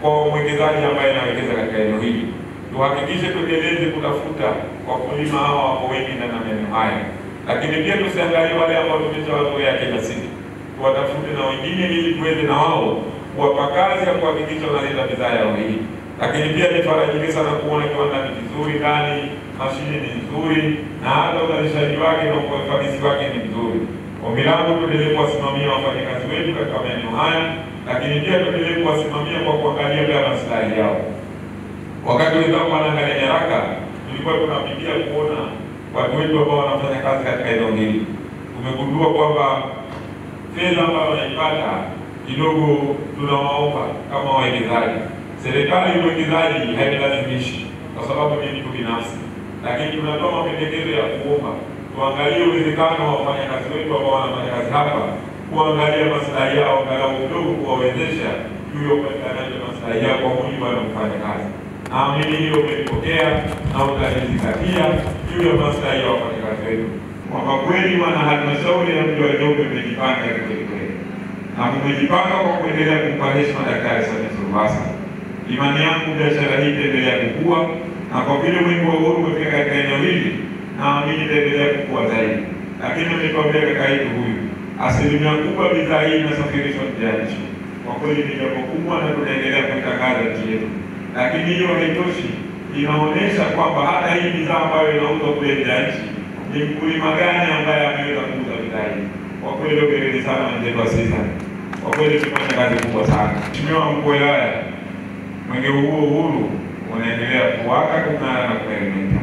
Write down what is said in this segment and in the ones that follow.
kwa mwekezaji ambaye anawekeza katika eneo hili. Tuhakikishe tuendeleze kutafuta wakulima hawa wako wengi ndani ya maeneo haya, lakini pia tusiangalie wale ambao tumeshawazoea kila siku, tuwatafute na wengine ili tuweze na wao kuwapa kazi ya kuhakikisha wanaleta bidhaa yao hii. Lakini pia nifarajike sana kuona kiwanda ni kizuri ndani, mashine ni nzuri, na hata uzalishaji wake na ufanisi wake ni mzuri. Ombi langu tuendelee kuwasimamia wafanyakazi wetu katika maeneo haya, lakini pia tuendelee kuwasimamia kwa kuangalia pia maslahi yao. Wakati wenzangu wanaangalia nyaraka, tulikuwa tunapigia kuona watu wetu ambao wanafanya kazi katika eneo hili. Tumegundua kwamba fedha ambayo wanaipata kidogo tunawaomba kama wawekezaji. Serikali uwekezaji hailazimishi kwa sababu ni mtu binafsi, lakini tunatoa mapendekezo ya kuomba tuangalie uwezekano wa wafanyakazi wetu ambao wanafanya kazi hapa, kuangalia maslahi yao angalau kidogo, kuwawezesha juu ya upatikanaji wa maslahi yao kwa mujibu wa kufanya kazi. Naamini hiyo umelipokea na utalizingatia juu ya maslahi ya wafanyakazi wetu. Kwa kweli wana halmashauri ya mji wa Njombe mmejipanga kweli, na mmejipanga kwa kuendelea kumpa heshima Daktari Samia Suluhu Hassan. Imani yangu biashara hii itaendelea kukua, na kwa vile mwingi wa uhuru umefika katika eneo hili, naamini itaendelea kukua zaidi. Lakini nimekwambia kaka yetu huyu, asilimia kubwa bidhaa hii inasafirishwa nje ya nchi. Kwa kweli ni jambo kubwa na tunaendelea kuitangaza nchi yetu. Lakini hiyo haitoshi, inaonyesha kwamba hata hii bidhaa ambayo inauzwa kule nje ya nchi, ni mkulima gani ambaye ameweza kuuza bidhaa hii. Kwa kweli ongereni sana wenzetu wa SIZA. Kwa kweli tumefanya kazi kubwa sana. Mheshimiwa Mkuu wa Wilaya, mwenge huo uhuru unaendelea kuwaka kung'ara na kumeremeta,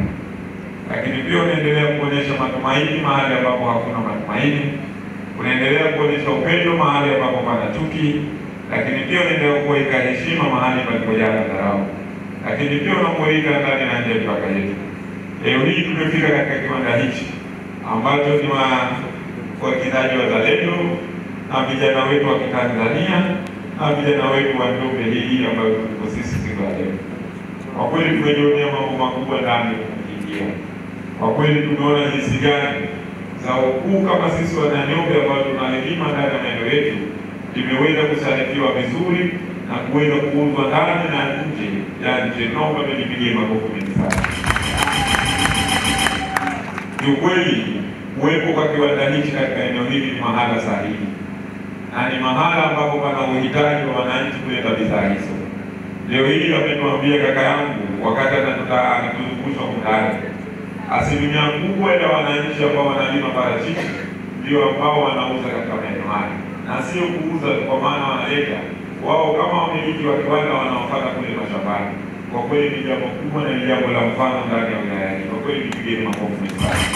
lakini pia unaendelea kuonyesha matumaini mahali ambapo hakuna matumaini, unaendelea kuonyesha upendo mahali ambapo pana chuki, lakini pia unaendelea kuweka heshima mahali palipojaa dharau, lakini pia unamuweka ndani na nje ya mipaka yetu. Leo hii tumefika katika kiwanda hichi ambacho ni wawekezaji wazalendo na vijana wetu wa Kitanzania na vijana wetu wa Njombe hii ambayo tuko sisi siku ya leo. Kwa kweli tumejionea mambo makubwa ndani kuingia. Kwa kweli tumeona jinsi gani zao kuu kama sisi wana Njombe ambao tunalima ndani ya maeneo yetu limeweza kusanifiwa vizuri na kuweza kuuzwa ndani na nje ya nchi. Naomba tujipigie makofi mengi sana. Ni kweli kuwepo kwa kiwanda hichi katika eneo hili ni mahala sahihi, na ni mahala ambapo pana uhitaji wa wananchi kuleta bidhaa hizo. Leo hii ametuambia kaka yangu wakati anatuzungusha mtaani, asilimia kubwa ya wananchi ambao wanalima parachichi ndio ambao wanauza katika maeneo haya, na sio kuuza kwa maana wanaleta wao kama wamiliki wa kiwanda wanaofuata kule mashambani. Kwa kweli ni jambo kubwa na ni jambo la mfano ndani ya wilaya hii. Kwa kweli nipigeni makofi mengi sana.